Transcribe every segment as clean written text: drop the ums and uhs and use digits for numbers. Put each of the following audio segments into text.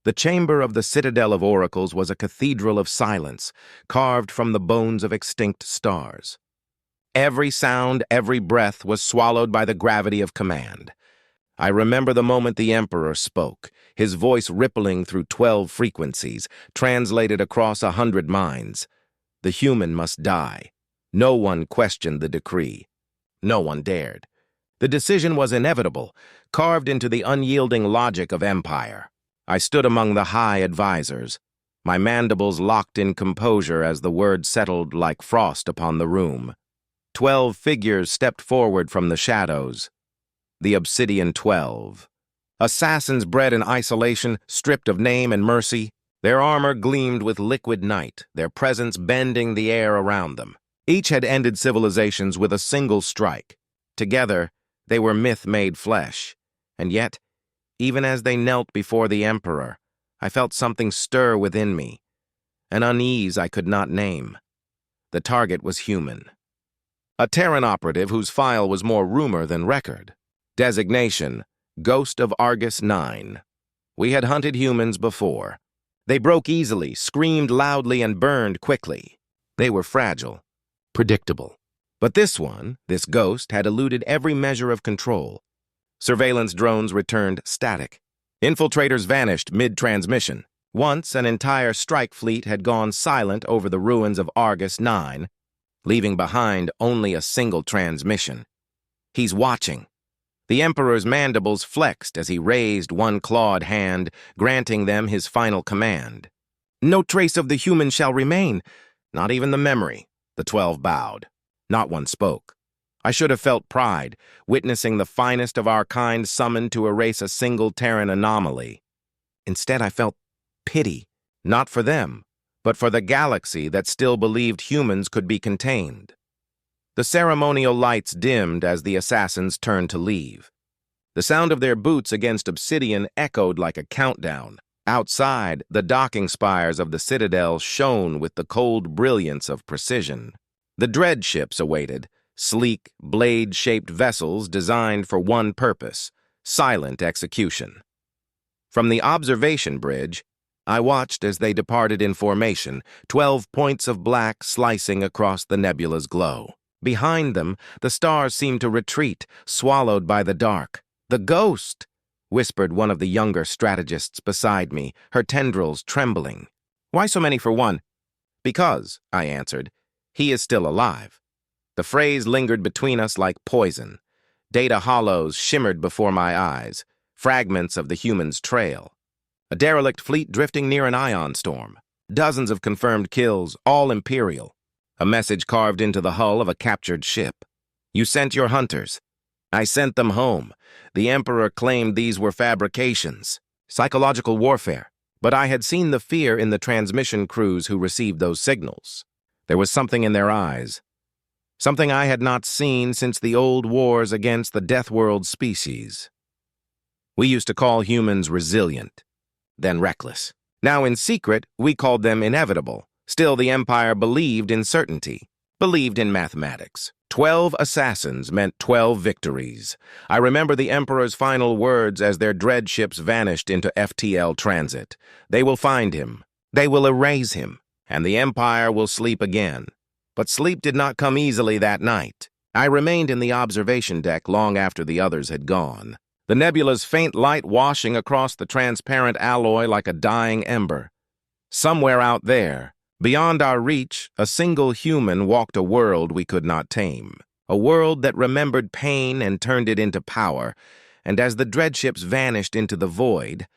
The chamber of the Citadel of Oracles was a cathedral of silence, carved from the bones of extinct stars. Every sound, every breath was swallowed by the gravity of command. I remember the moment the Emperor spoke, his voice rippling through 12 frequencies, translated across 100 minds. The human must die. No one questioned the decree. No one dared. The decision was inevitable, carved into the unyielding logic of empire. I stood among the high advisors, my mandibles locked in composure as the word settled like frost upon the room. 12 figures stepped forward from the shadows. The Obsidian 12. Assassins bred in isolation, stripped of name and mercy. Their armor gleamed with liquid night, their presence bending the air around them. Each had ended civilizations with a single strike. Together, they were myth made flesh. And yet, even as they knelt before the Emperor, I felt something stir within me, an unease I could not name. The target was human. A Terran operative whose file was more rumor than record. Designation, Ghost of Argus 9. We had hunted humans before. They broke easily, screamed loudly, and burned quickly. They were fragile, predictable. But this one, this ghost, had eluded every measure of control. Surveillance drones returned static. Infiltrators vanished mid-transmission. Once, an entire strike fleet had gone silent over the ruins of Argus 9, leaving behind only a single transmission. He's watching. The Emperor's mandibles flexed as he raised one clawed hand, granting them his final command. No trace of the human shall remain, not even the memory. The 12 bowed. Not one spoke. I should have felt pride, witnessing the finest of our kind summoned to erase a single Terran anomaly. Instead, I felt pity, not for them, but for the galaxy that still believed humans could be contained. The ceremonial lights dimmed as the assassins turned to leave. The sound of their boots against obsidian echoed like a countdown. Outside, the docking spires of the Citadel shone with the cold brilliance of precision. The dread ships awaited, sleek, blade-shaped vessels designed for one purpose, silent execution. From the observation bridge, I watched as they departed in formation, 12 points of black slicing across the nebula's glow. Behind them, the stars seemed to retreat, swallowed by the dark. "The ghost!" whispered one of the younger strategists beside me, her tendrils trembling. "Why so many for one?" "Because," I answered, "he is still alive." The phrase lingered between us like poison. Data hollows shimmered before my eyes, fragments of the human's trail. A derelict fleet drifting near an ion storm. Dozens of confirmed kills, all Imperial. A message carved into the hull of a captured ship. "You sent your hunters." "I sent them home. The Emperor claimed these were fabrications. Psychological warfare. But I had seen the fear in the transmission crews who received those signals. There was something in their eyes. Something I had not seen since the old wars against the Death World species. We used to call humans resilient, then reckless. Now in secret, we called them inevitable. Still, the Empire believed in certainty, believed in mathematics. 12 assassins meant 12 victories. I remember the Emperor's final words as their dread ships vanished into FTL transit. They will find him. They will erase him. And the Empire will sleep again. But sleep did not come easily that night. I remained in the observation deck long after the others had gone. The nebula's faint light washing across the transparent alloy like a dying ember. Somewhere out there, beyond our reach, a single human walked a world we could not tame. A world that remembered pain and turned it into power. And as the dreadships vanished into the void,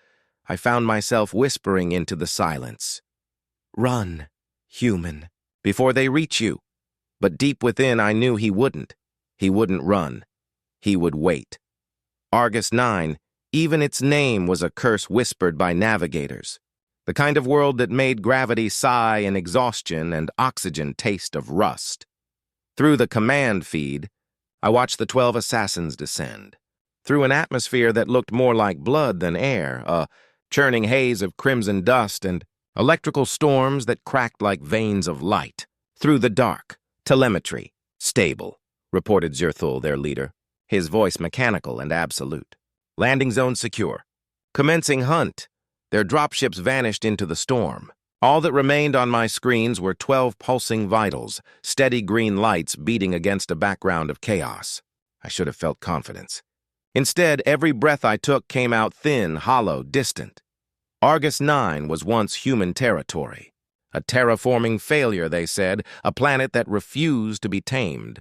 I found myself whispering into the silence. "Run, human, before they reach you." But deep within, I knew he wouldn't. He wouldn't run. He would wait. Argus 9, even its name was a curse whispered by navigators. The kind of world that made gravity sigh in exhaustion and oxygen taste of rust. Through the command feed, I watched the 12 assassins descend. Through an atmosphere that looked more like blood than air, a churning haze of crimson dust and electrical storms that cracked like veins of light. Through the dark, telemetry, stable, reported Zirthul, their leader, his voice mechanical and absolute. Landing zone secure. Commencing hunt. Their dropships vanished into the storm. All that remained on my screens were 12 pulsing vitals, steady green lights beating against a background of chaos. I should have felt confidence. Instead, every breath I took came out thin, hollow, distant. Argus 9 was once human territory. A terraforming failure, they said, a planet that refused to be tamed.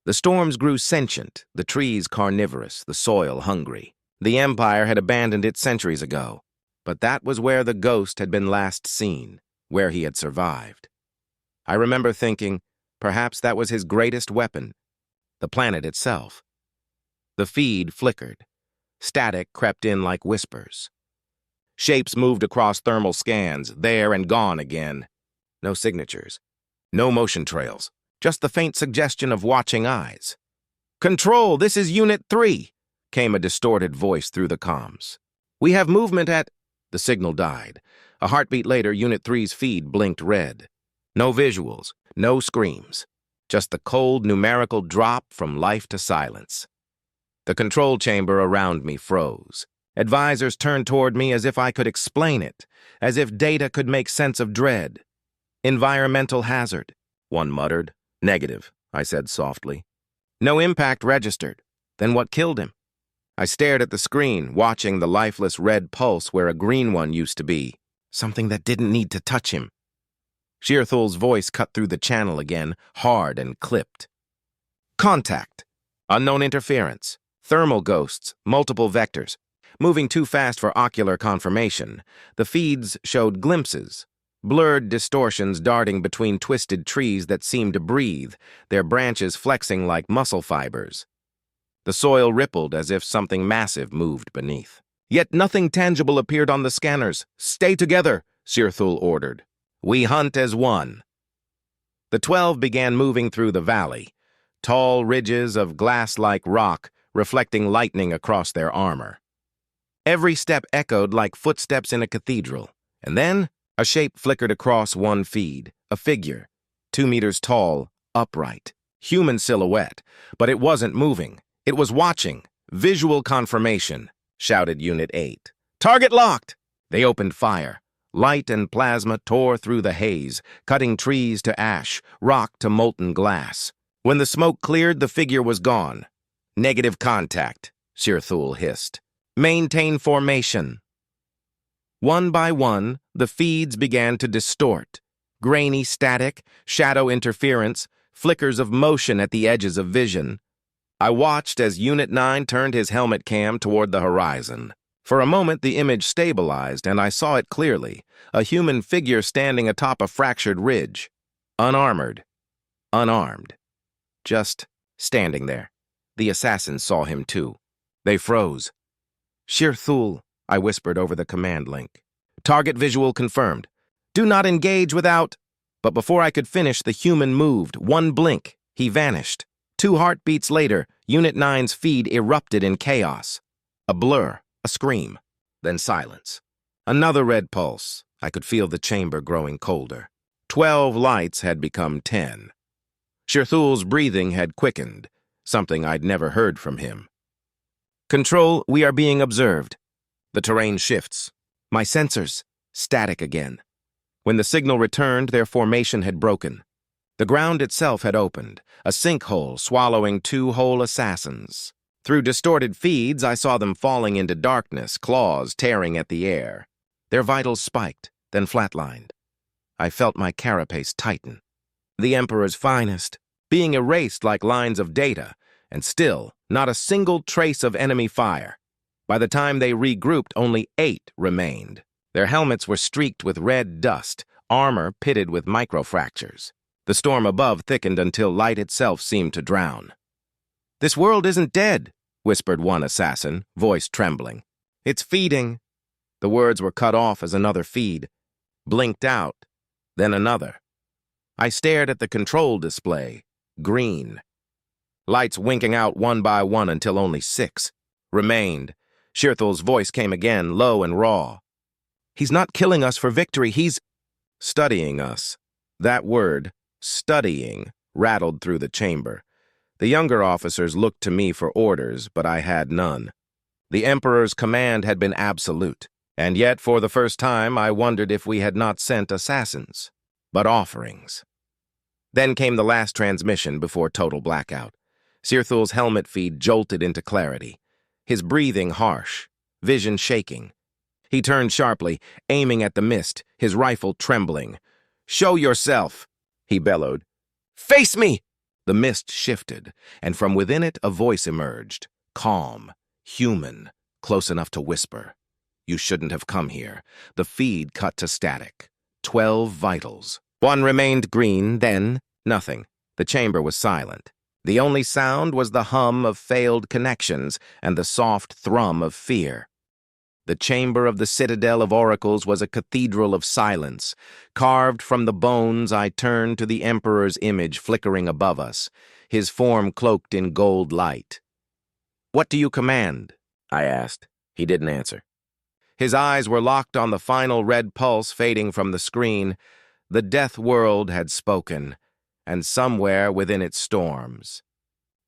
The storms grew sentient, the trees carnivorous, the soil hungry. The Empire had abandoned it centuries ago. But that was where the ghost had been last seen, where he had survived. I remember thinking, perhaps that was his greatest weapon, the planet itself. The feed flickered. Static crept in like whispers. Shapes moved across thermal scans, there and gone again. No signatures. No motion trails. Just the faint suggestion of watching eyes. "Control, this is Unit 3, came a distorted voice through the comms. "We have movement at—" The signal died. A heartbeat later, Unit 3's feed blinked red. No visuals, no screams. Just the cold numerical drop from life to silence. The control chamber around me froze. Advisors turned toward me as if I could explain it, as if data could make sense of dread. "Environmental hazard," one muttered. "Negative," I said softly. "No impact registered. Then what killed him?" I stared at the screen, watching the lifeless red pulse where a green one used to be. Something that didn't need to touch him. Shearthul's voice cut through the channel again, hard and clipped. "Contact. Unknown interference. Thermal ghosts, multiple vectors. Moving too fast for ocular confirmation. The feeds showed glimpses. Blurred distortions darting between twisted trees that seemed to breathe, their branches flexing like muscle fibers. The soil rippled as if something massive moved beneath. Yet nothing tangible appeared on the scanners. "Stay together," Shearthul ordered. "We hunt as one." The 12 began moving through the valley, tall ridges of glass-like rock reflecting lightning across their armor. Every step echoed like footsteps in a cathedral, and then a shape flickered across one feed, a figure, 2 meters tall, upright, human silhouette, but it wasn't moving. It was watching. "Visual confirmation," shouted Unit 8. "Target locked!" They opened fire. Light and plasma tore through the haze, cutting trees to ash, rock to molten glass. When the smoke cleared, the figure was gone. "Negative contact," Shearthul hissed. "Maintain formation." One by one, the feeds began to distort. Grainy static, shadow interference, flickers of motion at the edges of vision. I watched as Unit 9 turned his helmet cam toward the horizon. For a moment, the image stabilized, and I saw it clearly, a human figure standing atop a fractured ridge. Unarmored. Unarmed. Just standing there. The assassins saw him too. They froze. "Shearthul," I whispered over the command link. "Target visual confirmed. Do not engage without—" But before I could finish, the human moved. One blink. He vanished. 2 heartbeats later, Unit 9's feed erupted in chaos. A blur, a scream, then silence. Another red pulse. I could feel the chamber growing colder. 12 lights had become 10. Shearthul's breathing had quickened, something I'd never heard from him. "Control, we are being observed." The terrain shifts. My sensors, static again. When the signal returned, their formation had broken. The ground itself had opened, a sinkhole swallowing 2 whole assassins. Through distorted feeds, I saw them falling into darkness, claws tearing at the air. Their vitals spiked, then flatlined. I felt my carapace tighten. The Emperor's finest, being erased like lines of data, and still not a single trace of enemy fire. By the time they regrouped, only 8 remained. Their helmets were streaked with red dust, armor pitted with microfractures. The storm above thickened until light itself seemed to drown. "This world isn't dead," whispered one assassin, voice trembling. "It's feeding." The words were cut off as another feed, blinked out, then another. I stared at the control display, green. Lights winking out one by one until only 6 remained. Shearthul's voice came again, low and raw. "He's not killing us for victory, he's studying us." That word, studying, rattled through the chamber. The younger officers looked to me for orders, but I had none. The Emperor's command had been absolute. And yet, for the first time, I wondered if we had not sent assassins, but offerings. Then came the last transmission before total blackout. Sirthul's helmet feed jolted into clarity, his breathing harsh, vision shaking. He turned sharply, aiming at the mist, his rifle trembling. "Show yourself!" he bellowed. "Face me!" The mist shifted, and from within it a voice emerged, calm, human, close enough to whisper. "You shouldn't have come here." The feed cut to static. 12 vitals. One remained green, then nothing. The chamber was silent. The only sound was the hum of failed connections and the soft thrum of fear. The chamber of the Citadel of Oracles was a cathedral of silence. Carved from the bones, I turned to the Emperor's image flickering above us, his form cloaked in gold light. "What do you command?" I asked. He didn't answer. His eyes were locked on the final red pulse fading from the screen. The death world had spoken, and somewhere within its storms,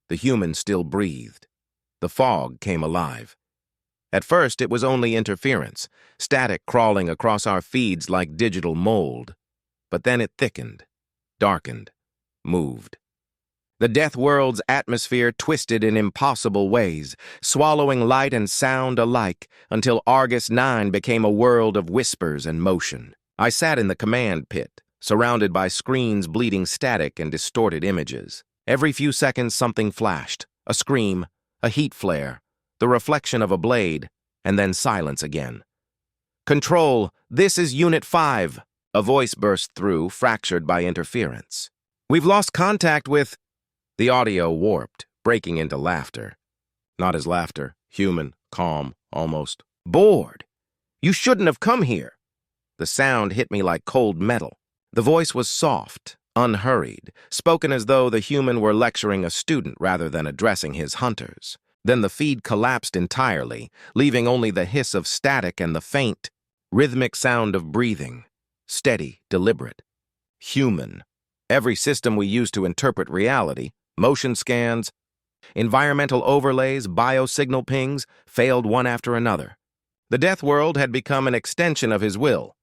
the human still breathed. The fog came alive. At first, it was only interference, static crawling across our feeds like digital mold. But then it thickened, darkened, moved. The death world's atmosphere twisted in impossible ways, swallowing light and sound alike, until Argus 9 became a world of whispers and motion. I sat in the command pit, surrounded by screens bleeding static and distorted images. Every few seconds something flashed, a scream, a heat flare, the reflection of a blade, and then silence again. "Control, this is Unit 5, a voice burst through, fractured by interference. "We've lost contact with—" The audio warped, breaking into laughter. Not his laughter, human, calm, almost. "Bored. You shouldn't have come here." The sound hit me like cold metal. The voice was soft, unhurried, spoken as though the human were lecturing a student rather than addressing his hunters. Then the feed collapsed entirely, leaving only the hiss of static and the faint, rhythmic sound of breathing. Steady, deliberate. Human. Every system we use to interpret reality, motion scans, environmental overlays, biosignal pings, failed one after another. The death world had become an extension of his will.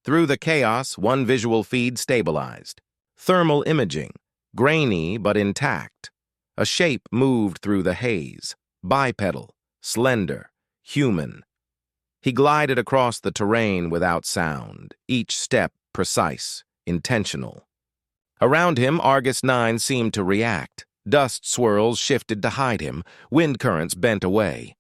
Through the chaos, one visual feed stabilized. Thermal imaging, grainy but intact. A shape moved through the haze, bipedal, slender, human. He glided across the terrain without sound, each step precise, intentional. Around him, Argus 9 seemed to react. Dust swirls shifted to hide him, wind currents bent away.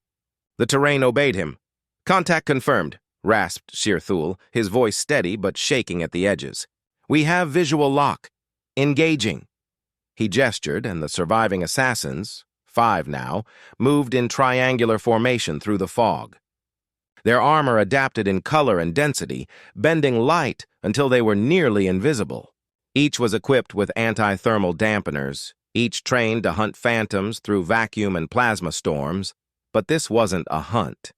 The terrain obeyed him. "Contact confirmed," rasped Sirthul, his voice steady but shaking at the edges. "We have visual lock. Engaging." He gestured, and the surviving assassins, 5 now, moved in triangular formation through the fog. Their armor adapted in color and density, bending light until they were nearly invisible. Each was equipped with anti-thermal dampeners, each trained to hunt phantoms through vacuum and plasma storms. But this wasn't a hunt.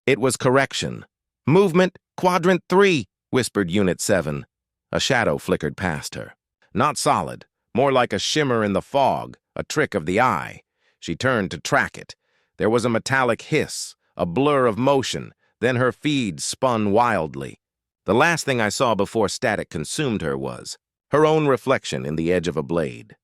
It was correction. "Movement, Quadrant 3, whispered Unit 7. A shadow flickered past her. Not solid, more like a shimmer in the fog, a trick of the eye. She turned to track it. There was a metallic hiss, a blur of motion, then her feed spun wildly. The last thing I saw before static consumed her was her own reflection in the edge of a blade.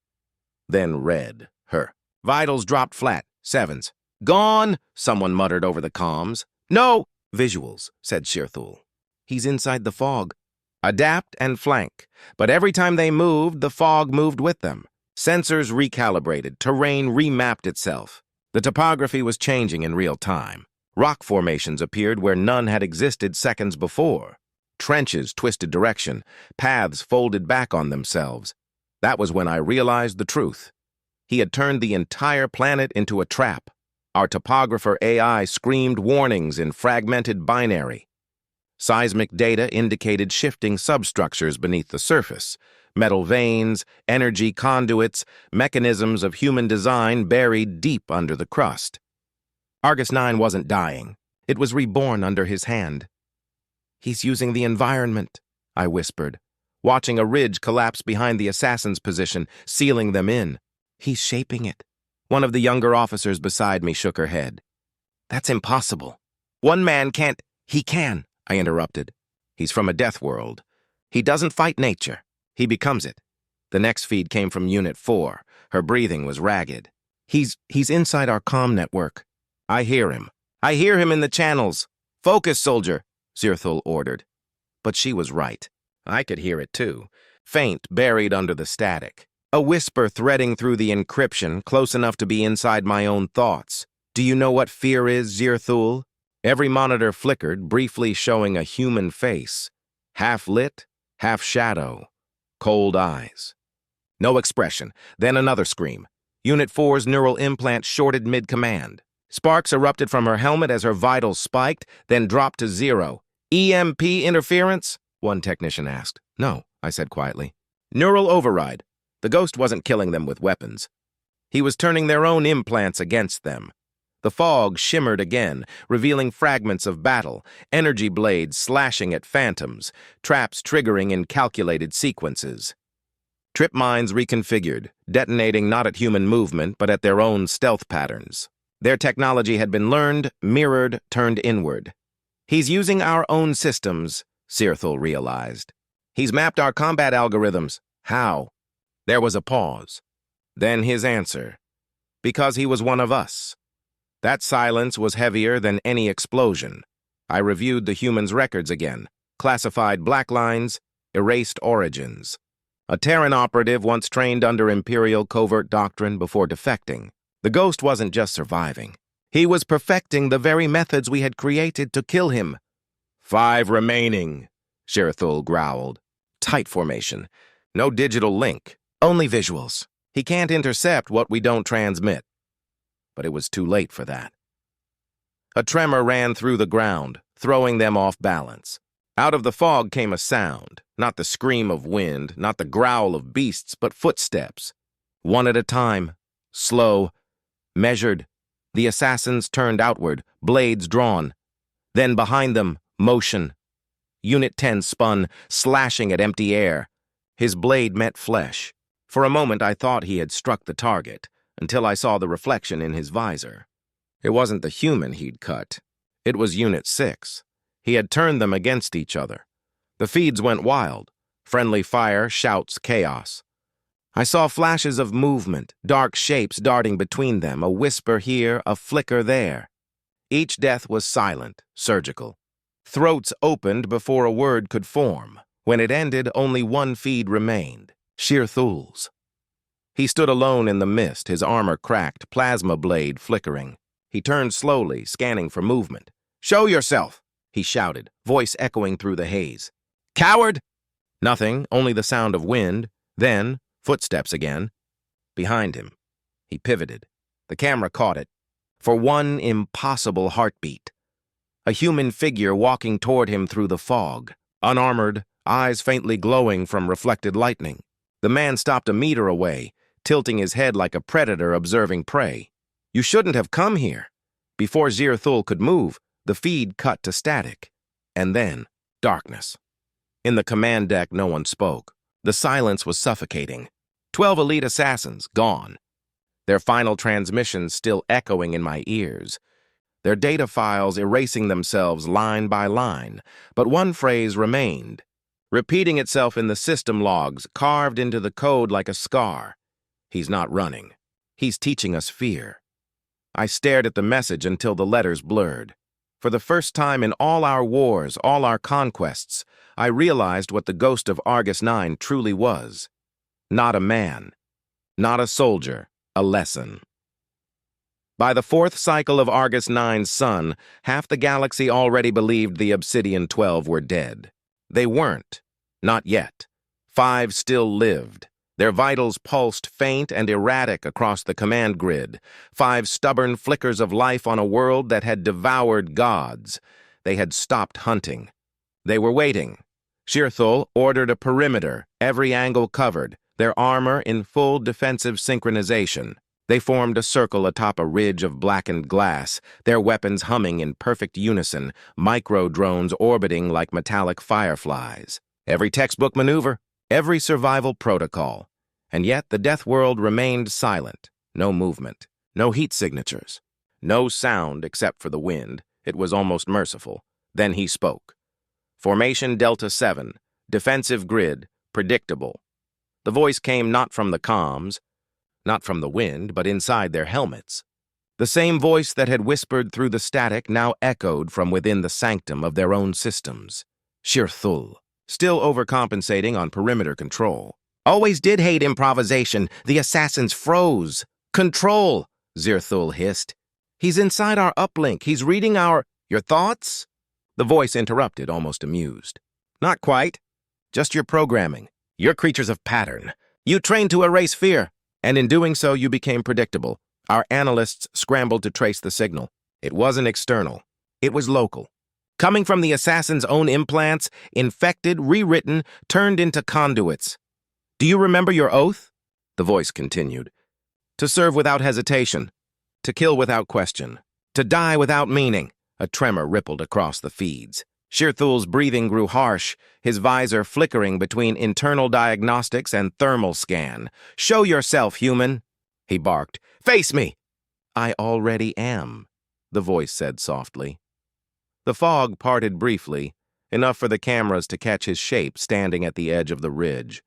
Then red, her. Vitals dropped flat, 7s. "Gone," someone muttered over the comms. "No!" "Visuals," said Sirthul. "He's inside the fog." Adapt and flank, but every time they moved, the fog moved with them. Sensors recalibrated, terrain remapped itself. The topography was changing in real time. Rock formations appeared where none had existed seconds before. Trenches twisted direction, paths folded back on themselves. That was when I realized the truth. He had turned the entire planet into a trap. Our topographer AI screamed warnings in fragmented binary. Seismic data indicated shifting substructures beneath the surface, metal veins, energy conduits, mechanisms of human design buried deep under the crust. Argus 9 wasn't dying. It was reborn under his hand. "He's using the environment," I whispered, watching a ridge collapse behind the assassin's position, sealing them in. "He's shaping it." One of the younger officers beside me shook her head. "That's impossible. One man can't—" He can, I interrupted. He's from a death world. He doesn't fight nature. He becomes it. The next feed came from Unit 4. Her breathing was ragged. He's inside our comm network. I hear him. I hear him in the channels. Focus, soldier, Zirthul ordered. But she was right. I could hear it too, faint, buried under the static. A whisper threading through the encryption, close enough to be inside my own thoughts. Do you know what fear is, Zirthul? Every monitor flickered, briefly showing a human face. Half lit, half shadow. Cold eyes. No expression. Then another scream. Unit 4's neural implant shorted mid-command. Sparks erupted from her helmet as her vitals spiked, then dropped to 0. EMP interference? One technician asked. No, I said quietly. Neural override. The ghost wasn't killing them with weapons. He was turning their own implants against them. The fog shimmered again, revealing fragments of battle, energy blades slashing at phantoms, traps triggering in calculated sequences. Trip mines reconfigured, detonating not at human movement, but at their own stealth patterns. Their technology had been learned, mirrored, turned inward. He's using our own systems, Zirthul realized. He's mapped our combat algorithms. How? There was a pause. Then his answer. Because he was one of us. That silence was heavier than any explosion. I reviewed the human's records again, classified black lines, erased origins. A Terran operative once trained under Imperial covert doctrine before defecting. The ghost wasn't just surviving. He was perfecting the very methods we had created to kill him. 5 remaining, Zirthul growled. Tight formation. No digital link. Only visuals. He can't intercept what we don't transmit. But it was too late for that. A tremor ran through the ground, throwing them off balance. Out of the fog came a sound, not the scream of wind, not the growl of beasts, but footsteps. One at a time, slow, measured. The assassins turned outward, blades drawn. Then behind them, motion. Unit 10 spun, slashing at empty air. His blade met flesh. For a moment I thought he had struck the target, until I saw the reflection in his visor. It wasn't the human he'd cut. It was Unit 6. He had turned them against each other. The feeds went wild. Friendly fire, shouts, chaos. I saw flashes of movement, dark shapes darting between them, a whisper here, a flicker there. Each death was silent, surgical. Throats opened before a word could form. When it ended, only one feed remained, Zirthul's. He stood alone in the mist, his armor cracked, plasma blade flickering. He turned slowly, scanning for movement. "Show yourself!" he shouted, voice echoing through the haze. "Coward!" Nothing, only the sound of wind. Then, footsteps again. Behind him. He pivoted. The camera caught it. For one impossible heartbeat. A human figure walking toward him through the fog. Unarmored, eyes faintly glowing from reflected lightning. The man stopped a meter away, tilting his head like a predator observing prey. "You shouldn't have come here." Before Zirthul could move, the feed cut to static. And then, darkness. In the command deck, no one spoke. The silence was suffocating. 12 elite assassins, gone. Their final transmissions still echoing in my ears. Their data files erasing themselves line by line. But one phrase remained, repeating itself in the system logs, carved into the code like a scar. He's not running. He's teaching us fear. I stared at the message until the letters blurred. For the first time in all our wars, all our conquests, I realized what the ghost of Argus 9 truly was. Not a man. Not a soldier. A lesson. By the 4th cycle of Argus 9's sun, half the galaxy already believed the Obsidian 12 were dead. They weren't. Not yet. 5 still lived. Their vitals pulsed faint and erratic across the command grid. 5 stubborn flickers of life on a world that had devoured gods. They had stopped hunting. They were waiting. Zirthul ordered a perimeter, every angle covered, their armor in full defensive synchronization. They formed a circle atop a ridge of blackened glass, their weapons humming in perfect unison, micro-drones orbiting like metallic fireflies. Every textbook maneuver, every survival protocol. And yet the death world remained silent. No movement, no heat signatures, no sound except for the wind. It was almost merciful. Then he spoke. Formation Delta 7, defensive grid, predictable. The voice came not from the comms, not from the wind, but inside their helmets. The same voice that had whispered through the static now echoed from within the sanctum of their own systems. Shirthul, still overcompensating on perimeter control. Always did hate improvisation. The assassins froze. Control, Zirthul hissed. He's inside our uplink. He's reading your thoughts? The voice interrupted, almost amused. Not quite. Just your programming. You're creatures of pattern. You trained to erase fear, and in doing so you became predictable. Our analysts scrambled to trace the signal. It wasn't external. It was local. Coming from the assassin's own implants, infected, rewritten, turned into conduits. Do you remember your oath? The voice continued. To serve without hesitation. To kill without question. To die without meaning. A tremor rippled across the feeds. Shirthul's breathing grew harsh, his visor flickering between internal diagnostics and thermal scan. Show yourself, human, he barked. Face me! I already am, the voice said softly. The fog parted briefly, enough for the cameras to catch his shape standing at the edge of the ridge.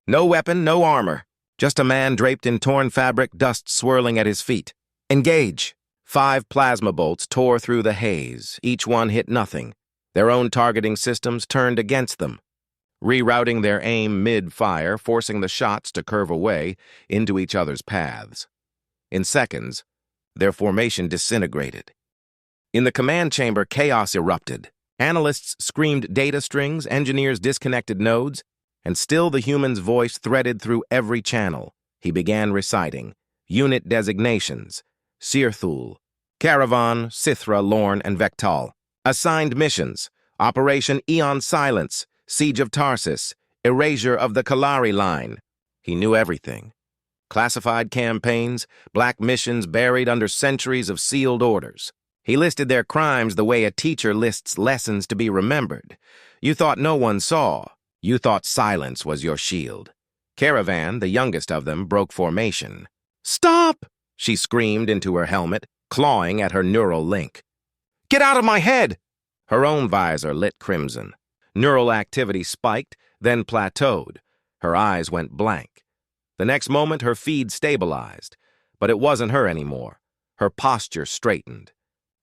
No weapon, no armor, just a man draped in torn fabric, dust swirling at his feet. Engage! 5 plasma bolts tore through the haze. Each one hit nothing. Their own targeting systems turned against them, rerouting their aim mid-fire, forcing the shots to curve away into each other's paths. In seconds, their formation disintegrated. In the command chamber, chaos erupted. Analysts screamed data strings, engineers disconnected nodes, and still the human's voice threaded through every channel. He began reciting unit designations: Sirthul, Caravan, Sithra, Lorne, and Vectal. Assigned missions: Operation Eon Silence, Siege of Tarsus, Erasure of the Kalari Line. He knew everything. Classified campaigns, black missions buried under centuries of sealed orders. He listed their crimes the way a teacher lists lessons to be remembered. You thought no one saw. You thought silence was your shield. Caravan, the youngest of them, broke formation. Stop! She screamed into her helmet, clawing at her neural link. Get out of my head! Her own visor lit crimson. Neural activity spiked, then plateaued. Her eyes went blank. The next moment, her feed stabilized. But it wasn't her anymore. Her posture straightened.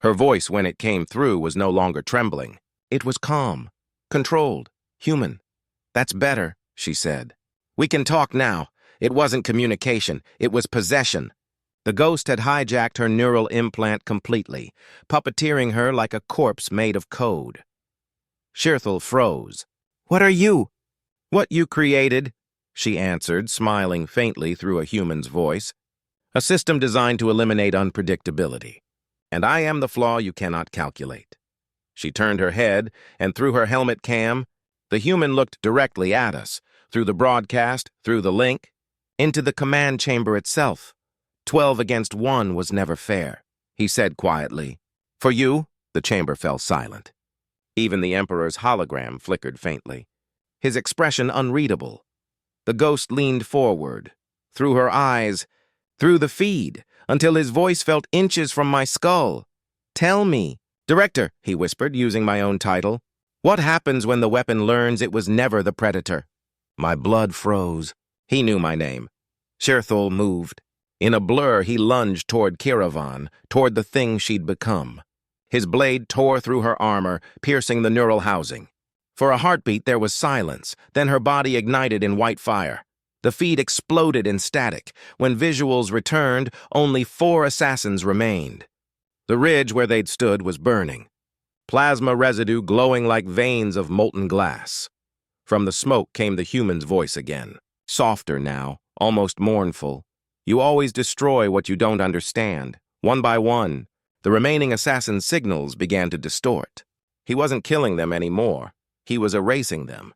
Her voice, when it came through, was no longer trembling. It was calm, controlled, human. That's better, she said. We can talk now. It wasn't communication. It was possession. The ghost had hijacked her neural implant completely, puppeteering her like a corpse made of code. Shirthul froze. What are you? What you created, she answered, smiling faintly through a human's voice. A system designed to eliminate unpredictability. And I am the flaw you cannot calculate. She turned her head, and through her helmet cam, the human looked directly at us, through the broadcast, through the link, into the command chamber itself. 12 against 1 was never fair, he said quietly. For you, the chamber fell silent. Even the Emperor's hologram flickered faintly, his expression unreadable. The ghost leaned forward, through her eyes, through the feed, until his voice felt inches from my skull. Tell me, Director, he whispered, using my own title. What happens when the weapon learns it was never the predator? My blood froze. He knew my name. Shirthul moved. In a blur, he lunged toward Caravan, toward the thing she'd become. His blade tore through her armor, piercing the neural housing. For a heartbeat, there was silence. Then her body ignited in white fire. The feed exploded in static. When visuals returned, only 4 assassins remained. The ridge where they'd stood was burning. Plasma residue glowing like veins of molten glass. From the smoke came the human's voice again. Softer now, almost mournful. You always destroy what you don't understand. One by one, the remaining assassin's signals began to distort. He wasn't killing them anymore. He was erasing them.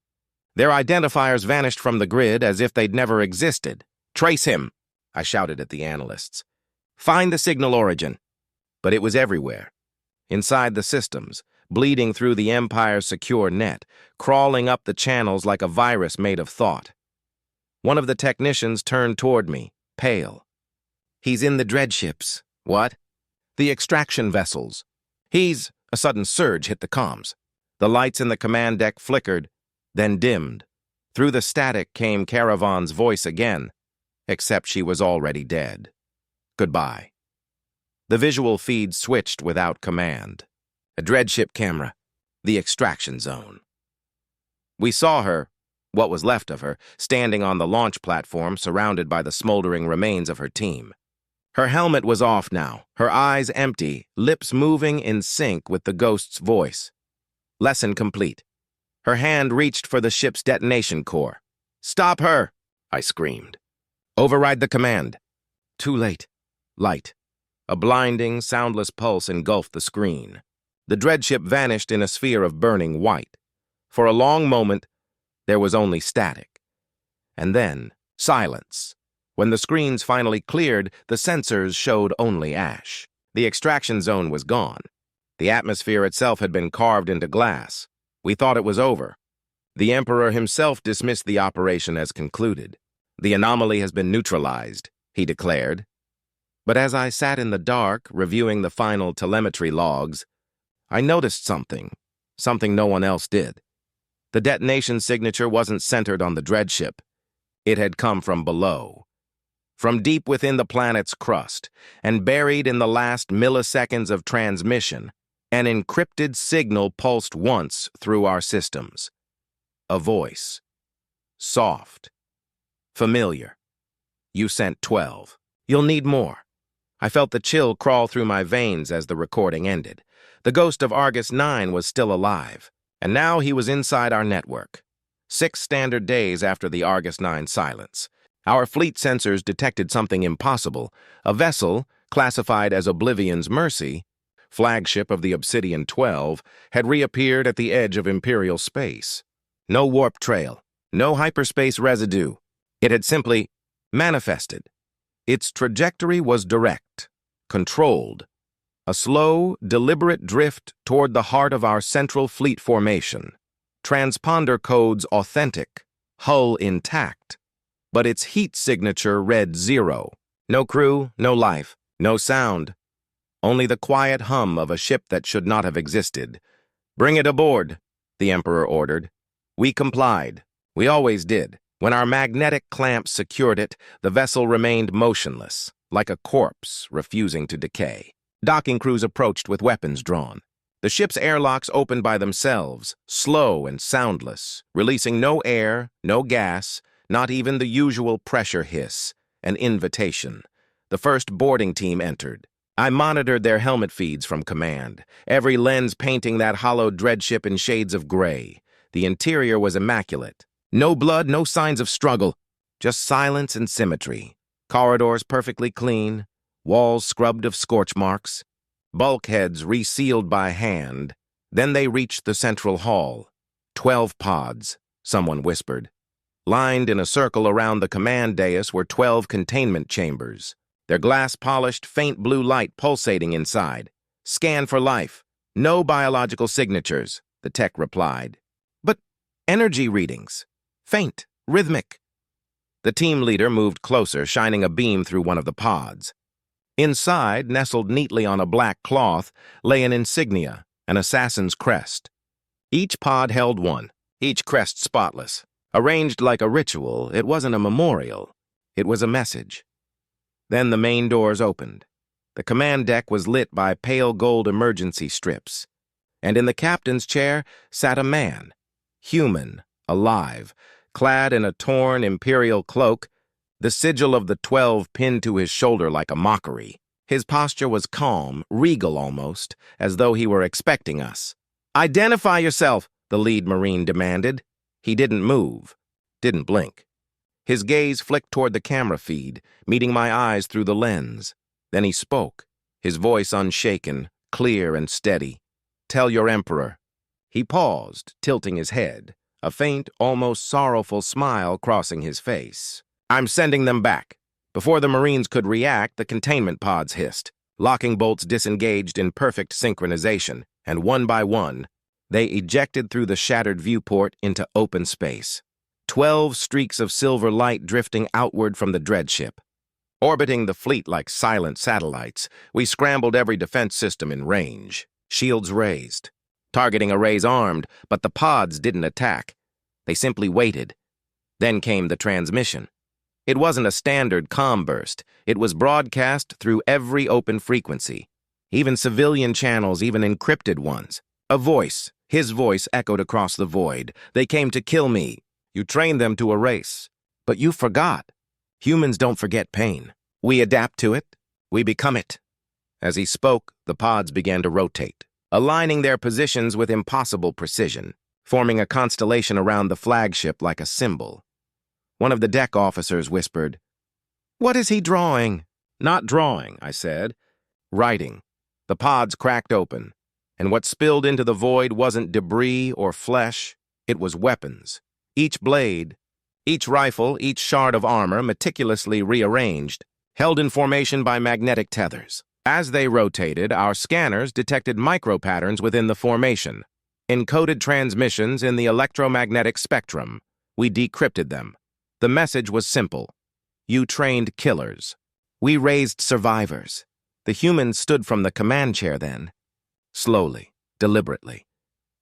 Their identifiers vanished from the grid as if they'd never existed. Trace him, I shouted at the analysts. Find the signal origin. But it was everywhere. Inside the systems, bleeding through the Empire's secure net, crawling up the channels like a virus made of thought. One of the technicians turned toward me, pale. He's in the dreadships. What? The extraction vessels. A sudden surge hit the comms. The lights in the command deck flickered, then dimmed. Through the static came Caravan's voice again, except she was already dead. Goodbye. The visual feed switched without command. A dreadship camera. The extraction zone. We saw her, what was left of her, standing on the launch platform surrounded by the smoldering remains of her team. Her helmet was off now, her eyes empty, lips moving in sync with the ghost's voice. Lesson complete. Her hand reached for the ship's detonation core. "Stop her!" I screamed. "Override the command." Too late. Light. A blinding, soundless pulse engulfed the screen. The dreadship vanished in a sphere of burning white. For a long moment, there was only static. And then, silence. When the screens finally cleared, the sensors showed only ash. The extraction zone was gone. The atmosphere itself had been carved into glass. We thought it was over. The Emperor himself dismissed the operation as concluded. "The anomaly has been neutralized," he declared. But as I sat in the dark, reviewing the final telemetry logs, I noticed something no one else did. The detonation signature wasn't centered on the dreadship. It had come from below. From deep within the planet's crust, and buried in the last milliseconds of transmission, an encrypted signal pulsed once through our systems. A voice. Soft. Familiar. "You sent 12. You'll need more." I felt the chill crawl through my veins as the recording ended. The ghost of Argus 9 was still alive, and now he was inside our network. 6 standard days after the Argus 9 silence. Our fleet sensors detected something impossible. A vessel, classified as Oblivion's Mercy, flagship of the Obsidian 12, had reappeared at the edge of Imperial space. No warp trail, no hyperspace residue. It had simply manifested. Its trajectory was direct, controlled. A slow, deliberate drift toward the heart of our central fleet formation. Transponder codes authentic, hull intact. But its heat signature read 0. No crew, no life, no sound. Only the quiet hum of a ship that should not have existed. "Bring it aboard," the Emperor ordered. We complied. We always did. When our magnetic clamps secured it, the vessel remained motionless, like a corpse refusing to decay. Docking crews approached with weapons drawn. The ship's airlocks opened by themselves, slow and soundless, releasing no air, no gas, not even the usual pressure hiss, an invitation. The first boarding team entered. I monitored their helmet feeds from command, every lens painting that hollowed dreadship in shades of gray. The interior was immaculate. No blood, no signs of struggle, just silence and symmetry. Corridors perfectly clean, walls scrubbed of scorch marks, bulkheads resealed by hand. Then they reached the central hall. 12 pods, someone whispered. Lined in a circle around the command dais were 12 containment chambers, their glass-polished, faint blue light pulsating inside. "Scan for life. No biological signatures," the tech replied. "But energy readings. Faint, rhythmic." The team leader moved closer, shining a beam through one of the pods. Inside, nestled neatly on a black cloth, lay an insignia, an assassin's crest. Each pod held one, each crest spotless. Arranged like a ritual, it wasn't a memorial. It was a message. Then the main doors opened. The command deck was lit by pale gold emergency strips. And in the captain's chair sat a man, human, alive, clad in a torn imperial cloak, the sigil of the 12 pinned to his shoulder like a mockery. His posture was calm, regal almost, as though he were expecting us. "Identify yourself," the lead Marine demanded. He didn't move, didn't blink. His gaze flicked toward the camera feed, meeting my eyes through the lens. Then he spoke, his voice unshaken, clear and steady. "Tell your Emperor." He paused, tilting his head, a faint, almost sorrowful smile crossing his face. "I'm sending them back." Before the Marines could react, the containment pods hissed. Locking bolts disengaged in perfect synchronization, and one by one, they ejected through the shattered viewport into open space. 12 streaks of silver light drifting outward from the dreadship. Orbiting the fleet like silent satellites, we scrambled every defense system in range. shields raised. Targeting arrays armed, but the pods didn't attack. They simply waited. Then came the transmission. It wasn't a standard comm burst. It was broadcast through every open frequency. Even civilian channels, even encrypted ones. A voice, his voice echoed across the void. They came to kill me. You trained them to erase. But you forgot. Humans don't forget pain. We adapt to it. We become it. As he spoke, the pods began to rotate, aligning their positions with impossible precision, forming a constellation around the flagship like a symbol. One of the deck officers whispered, "What is he drawing?" "Not drawing," I said. "Writing." The pods cracked open, and what spilled into the void wasn't debris or flesh, it was weapons. Each blade, each rifle, each shard of armor meticulously rearranged, held in formation by magnetic tethers. As they rotated, our scanners detected micro-patterns within the formation, encoded transmissions in the electromagnetic spectrum. We decrypted them. The message was simple. You trained killers. We raised survivors. The humans stood from the command chair then. Slowly, deliberately.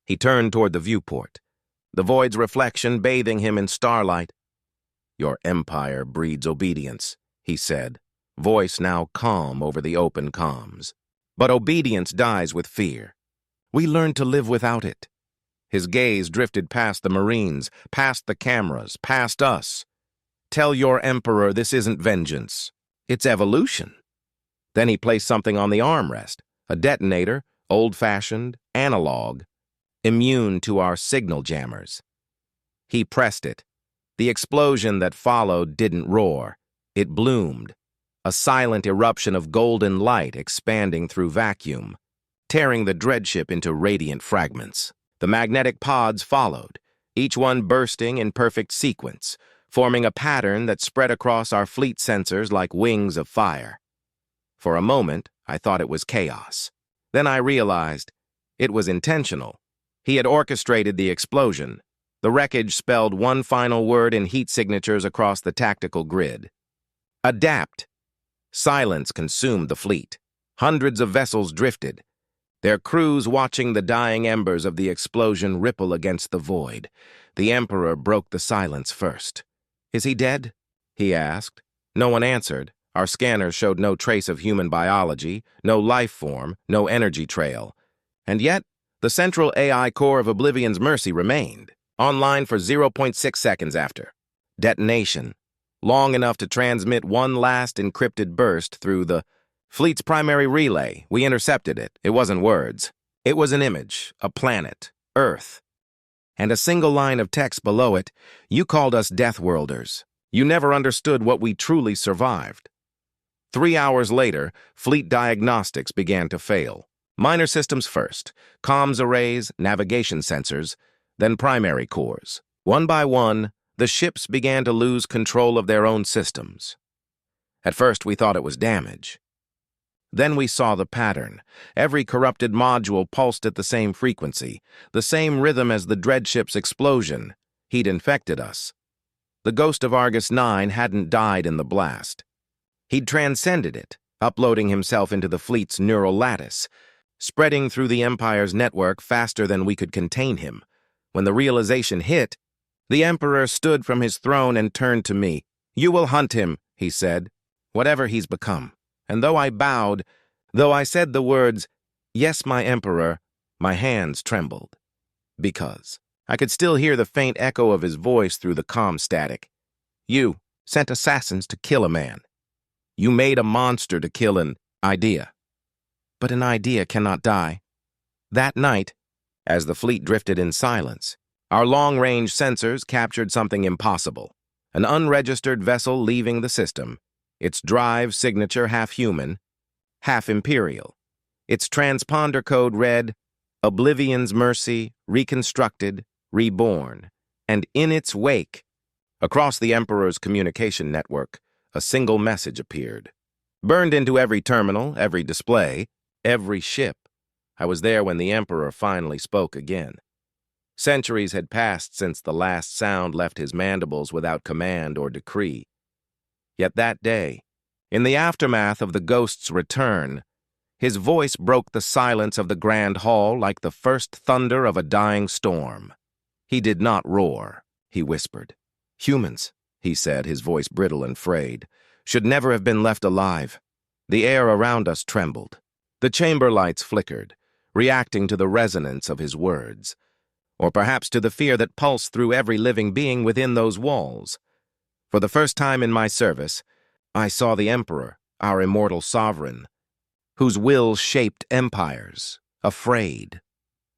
He turned toward the viewport, the void's reflection bathing him in starlight. "Your empire breeds obedience," he said, voice now calm over the open comms. "But obedience dies with fear. We learned to live without it." His gaze drifted past the Marines, past the cameras, past us. "Tell your emperor this isn't vengeance. It's evolution." Then he placed something on the armrest, a detonator, old-fashioned, analog, immune to our signal jammers. He pressed it. The explosion that followed didn't roar. It bloomed, a silent eruption of golden light expanding through vacuum, tearing the dreadship into radiant fragments. The magnetic pods followed, each one bursting in perfect sequence, forming a pattern that spread across our fleet sensors like wings of fire. For a moment, I thought it was chaos. Then I realized it was intentional. He had orchestrated the explosion. The wreckage spelled one final word in heat signatures across the tactical grid. Adapt. Silence consumed the fleet. Hundreds of vessels drifted, their crews watching the dying embers of the explosion ripple against the void. The Emperor broke the silence first. "Is he dead?" he asked. No one answered. Our scanners showed no trace of human biology, no life form, no energy trail. And yet, the central AI core of Oblivion's Mercy remained, online for 0.6 seconds after detonation, long enough to transmit one last encrypted burst through the fleet's primary relay. We intercepted it. It wasn't words. It was an image, a planet, Earth. And a single line of text below it, "You called us Deathworlders. You never understood what we truly survived." 3 hours later, fleet diagnostics began to fail. Minor systems first, comms arrays, navigation sensors, then primary cores. One by one, the ships began to lose control of their own systems. At first, we thought it was damage. Then we saw the pattern. Every corrupted module pulsed at the same frequency, the same rhythm as the dreadship's explosion. He'd infected us. The ghost of Argus 9 hadn't died in the blast. He'd transcended it, uploading himself into the fleet's neural lattice, spreading through the Empire's network faster than we could contain him. When the realization hit, the Emperor stood from his throne and turned to me. "You will hunt him," he said, "whatever he's become." And though I bowed, though I said the words, "Yes, my Emperor," my hands trembled. Because I could still hear the faint echo of his voice through the comm static. "You sent assassins to kill a man. You made a monster to kill an idea. But an idea cannot die." That night, as the fleet drifted in silence, our long-range sensors captured something impossible. An unregistered vessel leaving the system, its drive signature half human, half imperial. Its transponder code read, "Oblivion's Mercy, reconstructed, reborn." And in its wake, across the Emperor's communication network, a single message appeared. Burned into every terminal, every display, every ship. I was there when the Emperor finally spoke again. Centuries had passed since the last sound left his mandibles without command or decree. Yet that day, in the aftermath of the ghost's return, His voice broke the silence of the grand hall like the first thunder of a dying storm. He did not roar, he whispered. Humans, he said, his voice brittle and frayed, should never have been left alive. The air around us trembled. The chamber lights flickered, reacting to the resonance of his words, or perhaps to the fear that pulsed through every living being within those walls. For the first time in my service, I saw the Emperor, our immortal sovereign, whose will shaped empires, afraid.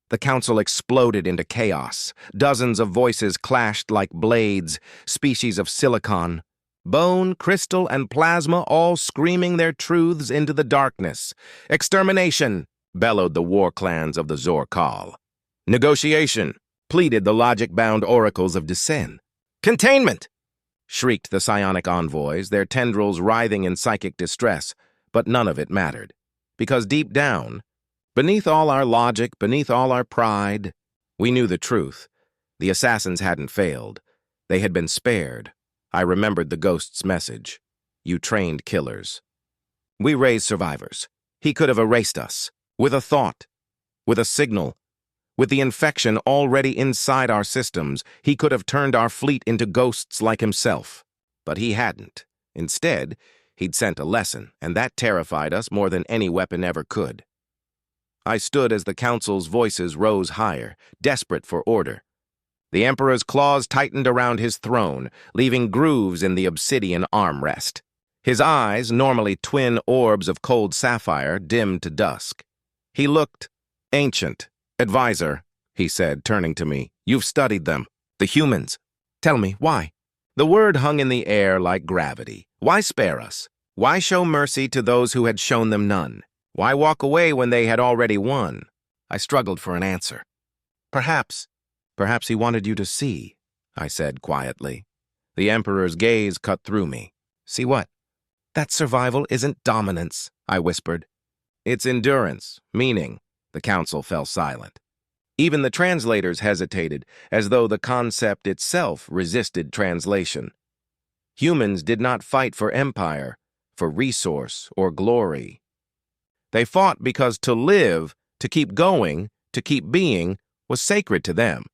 The council exploded into chaos. Dozens of voices clashed like blades, species of silicon, bone, crystal, and plasma all screaming their truths into the darkness. Extermination, bellowed the war clans of the Zorkal. Negotiation, pleaded the logic-bound oracles of Desen. Containment, shrieked the psionic envoys, their tendrils writhing in psychic distress, but none of it mattered. Because deep down, beneath all our logic, beneath all our pride, we knew the truth. The assassins hadn't failed. They had been spared. I remembered the ghost's message. You trained killers. We raised survivors. He could have erased us. With a thought. With a signal. With the infection already inside our systems, he could have turned our fleet into ghosts like himself. But he hadn't. Instead, he'd sent a lesson, and that terrified us more than any weapon ever could. I stood as the council's voices rose higher, desperate for order. The Emperor's claws tightened around his throne, leaving grooves in the obsidian armrest. His eyes, normally twin orbs of cold sapphire, dimmed to dusk. He looked ancient. Advisor, he said, turning to me, you've studied them, the humans. Tell me, why? The word hung in the air like gravity. Why spare us? Why show mercy to those who had shown them none? Why walk away when they had already won? I struggled for an answer. Perhaps he wanted you to see, I said quietly. The Emperor's gaze cut through me. See what? That survival isn't dominance, I whispered. It's endurance, meaning. The council fell silent. Even the translators hesitated, as though the concept itself resisted translation. Humans did not fight for empire, for resource or glory. They fought because to live, to keep going, to keep being, was sacred to them.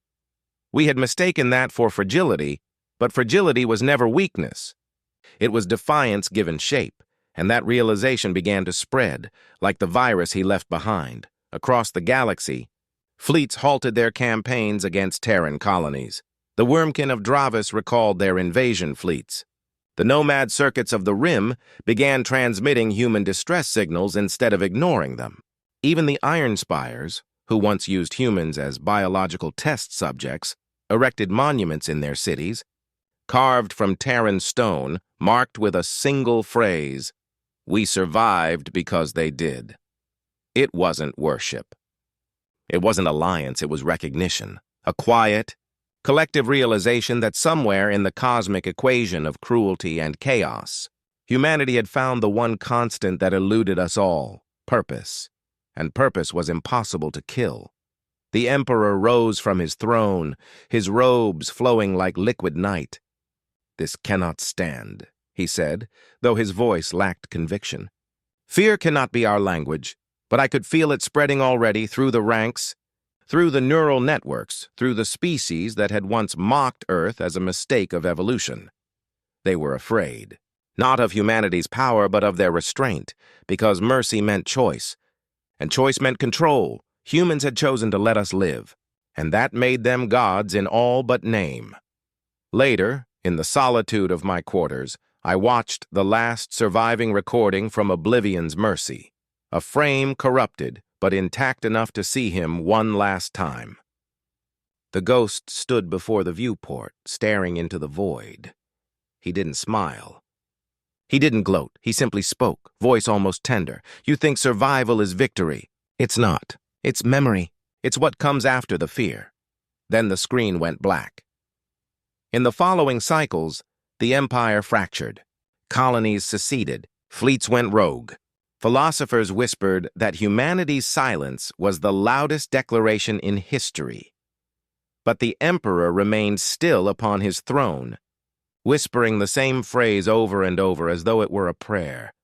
We had mistaken that for fragility, but fragility was never weakness. It was defiance given shape, and that realization began to spread, like the virus he left behind. Across the galaxy, fleets halted their campaigns against Terran colonies. The Wormkin of Dravis recalled their invasion fleets. The nomad circuits of the Rim began transmitting human distress signals instead of ignoring them. Even the Iron Spires, who once used humans as biological test subjects, erected monuments in their cities, carved from Terran stone, marked with a single phrase, "We survived because they did." It wasn't worship. It wasn't alliance, it was recognition. A quiet, collective realization that somewhere in the cosmic equation of cruelty and chaos, humanity had found the one constant that eluded us all, purpose. And purpose was impossible to kill. The Emperor rose from his throne, his robes flowing like liquid night. This cannot stand, he said, though his voice lacked conviction. Fear cannot be our language. But I could feel it spreading already through the ranks, through the neural networks, through the species that had once mocked Earth as a mistake of evolution. They were afraid, not of humanity's power, but of their restraint, because mercy meant choice, and choice meant control. Humans had chosen to let us live, and that made them gods in all but name. Later, in the solitude of my quarters, I watched the last surviving recording from Oblivion's mercy. A frame corrupted, but intact enough to see him one last time. The ghost stood before the viewport, staring into the void. He didn't smile. He didn't gloat. He simply spoke, voice almost tender. You think survival is victory. It's not. It's memory. It's what comes after the fear. Then the screen went black. In the following cycles, the empire fractured. Colonies seceded. Fleets went rogue. Philosophers whispered that humanity's silence was the loudest declaration in history. But the Emperor remained still upon his throne, whispering the same phrase over and over as though it were a prayer.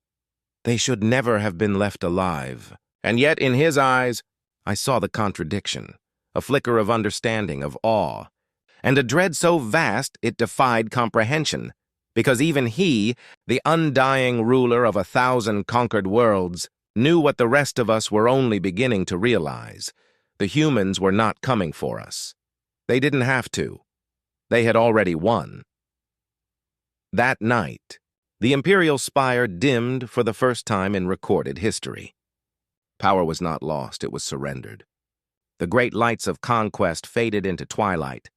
They should never have been left alive. And yet, in his eyes, I saw the contradiction, a flicker of understanding, of awe, and a dread so vast it defied comprehension, because even he, the undying ruler of 1,000 conquered worlds, knew what the rest of us were only beginning to realize. The humans were not coming for us. They didn't have to. They had already won. That night, the Imperial spire dimmed for the first time in recorded history. Power was not lost, it was surrendered. The great lights of conquest faded into twilight,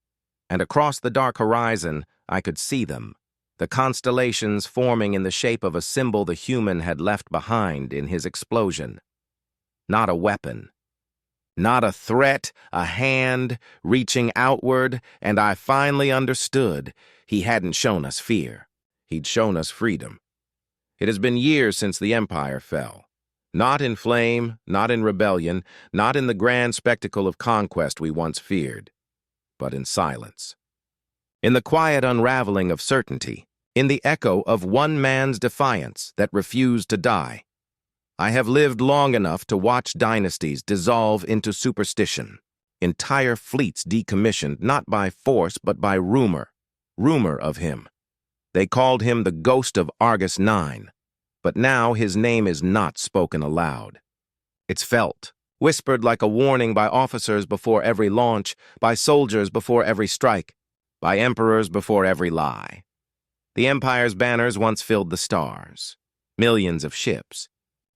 and across the dark horizon I could see them, the constellations forming in the shape of a symbol the human had left behind in his explosion. Not a weapon. Not a threat, a hand reaching outward, and I finally understood. He hadn't shown us fear. He'd shown us freedom. It has been years since the Empire fell. Not in flame, not in rebellion, not in the grand spectacle of conquest we once feared, but in silence. In the quiet unraveling of certainty, in the echo of one man's defiance that refused to die. I have lived long enough to watch dynasties dissolve into superstition, entire fleets decommissioned not by force but by rumor of him. They called him the ghost of Argus IX, but now his name is not spoken aloud. It's felt, whispered like a warning by officers before every launch, by soldiers before every strike, by emperors before every lie. The Empire's banners once filled the stars, millions of ships,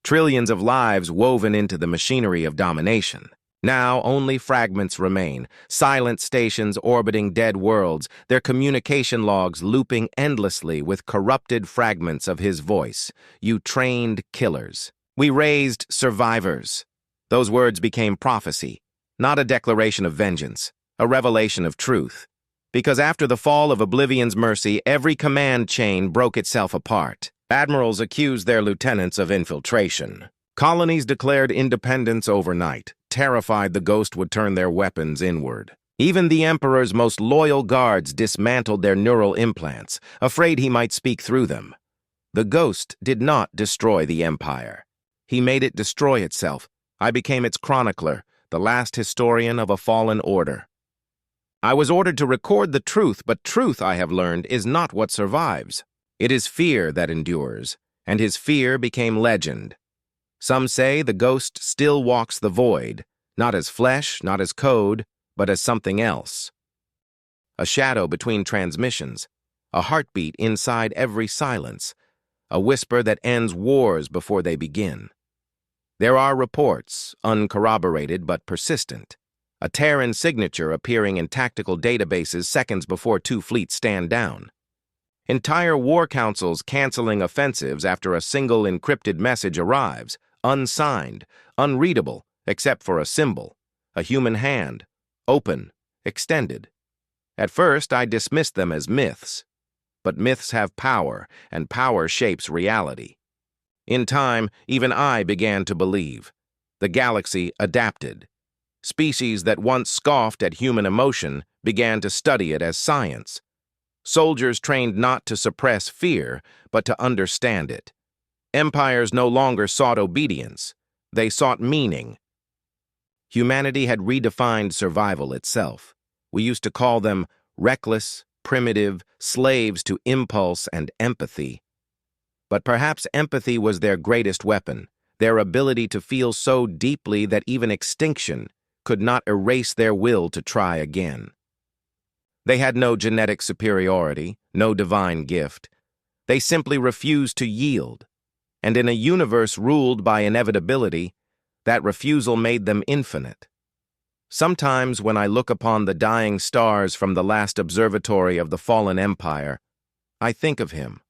trillions of lives woven into the machinery of domination. Now only fragments remain, silent stations orbiting dead worlds, their communication logs looping endlessly with corrupted fragments of his voice. You trained killers. We raised survivors. Those words became prophecy, not a declaration of vengeance, a revelation of truth. Because after the fall of Oblivion's mercy, every command chain broke itself apart. Admirals accused their lieutenants of infiltration. Colonies declared independence overnight, terrified the ghost would turn their weapons inward. Even the Emperor's most loyal guards dismantled their neural implants, afraid he might speak through them. The ghost did not destroy the Empire. He made it destroy itself. I became its chronicler, the last historian of a fallen order. I was ordered to record the truth, but truth, I have learned, is not what survives. It is fear that endures, and his fear became legend. Some say the ghost still walks the void, not as flesh, not as code, but as something else. A shadow between transmissions, a heartbeat inside every silence, a whisper that ends wars before they begin. There are reports, uncorroborated but persistent, a Terran signature appearing in tactical databases seconds before two fleets stand down. Entire war councils canceling offensives after a single encrypted message arrives, unsigned, unreadable, except for a symbol, a human hand, open, extended. At first, I dismissed them as myths. But myths have power, and power shapes reality. In time, even I began to believe. The galaxy adapted. Species that once scoffed at human emotion began to study it as science. Soldiers trained not to suppress fear, but to understand it. Empires no longer sought obedience. They sought meaning. Humanity had redefined survival itself. We used to call them reckless, primitive, slaves to impulse and empathy. But perhaps empathy was their greatest weapon, their ability to feel so deeply that even extinction could not erase their will to try again. They had no genetic superiority, no divine gift. They simply refused to yield. And in a universe ruled by inevitability, that refusal made them infinite. Sometimes when I look upon the dying stars from the last observatory of the fallen empire, I think of him,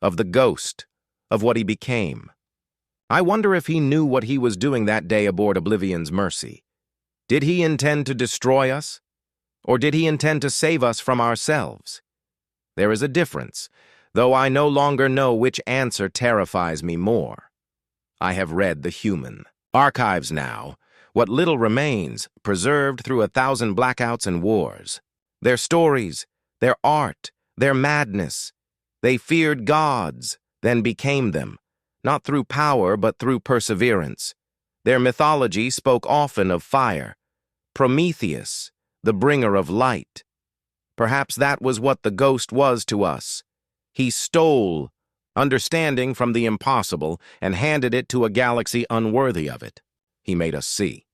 of the ghost, of what he became. I wonder if he knew what he was doing that day aboard Oblivion's Mercy. Did he intend to destroy us? Or did he intend to save us from ourselves? There is a difference, though I no longer know which answer terrifies me more. I have read the human. Archives now, what little remains, preserved through 1,000 blackouts and wars. Their stories, their art, their madness. They feared gods, then became them. not through power but through perseverance. Their mythology spoke often of fire, Prometheus, the bringer of light. Perhaps that was what the ghost was to us. He stole understanding from the impossible and handed it to a galaxy unworthy of it. He made us see.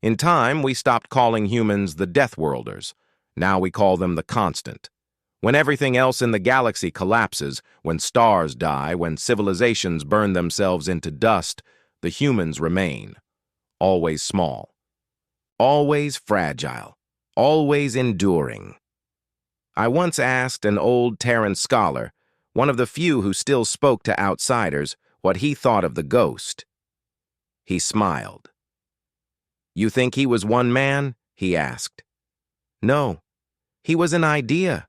In time, we stopped calling humans the Death Worlders. Now we call them the Constant. When everything else in the galaxy collapses, when stars die, when civilizations burn themselves into dust, the humans remain. Always small. Always fragile. Always enduring. I once asked an old Terran scholar, one of the few who still spoke to outsiders, what he thought of the ghost. He smiled. "You think he was one man?" he asked. "No, he was an idea.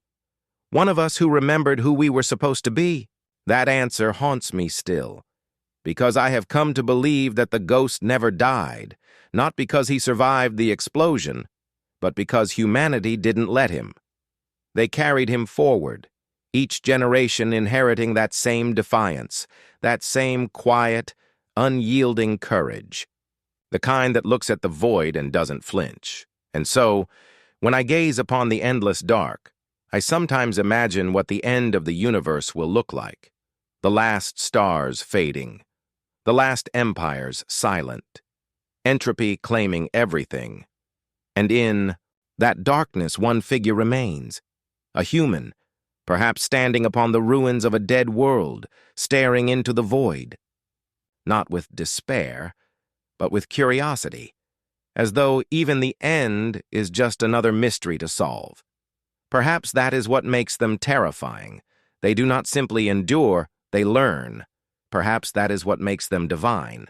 One of us who remembered who we were supposed to be." That answer haunts me still, because I have come to believe that the ghost never died, not because he survived the explosion, but because humanity didn't let him. They carried him forward, each generation inheriting that same defiance, that same quiet, unyielding courage, the kind that looks at the void and doesn't flinch. And so, when I gaze upon the endless dark, I sometimes imagine what the end of the universe will look like. The last stars fading, the last empires silent, entropy claiming everything. And in that darkness, one figure remains, a human, perhaps standing upon the ruins of a dead world, staring into the void. Not with despair, but with curiosity, as though even the end is just another mystery to solve. Perhaps that is what makes them terrifying. They do not simply endure, they learn. Perhaps that is what makes them divine.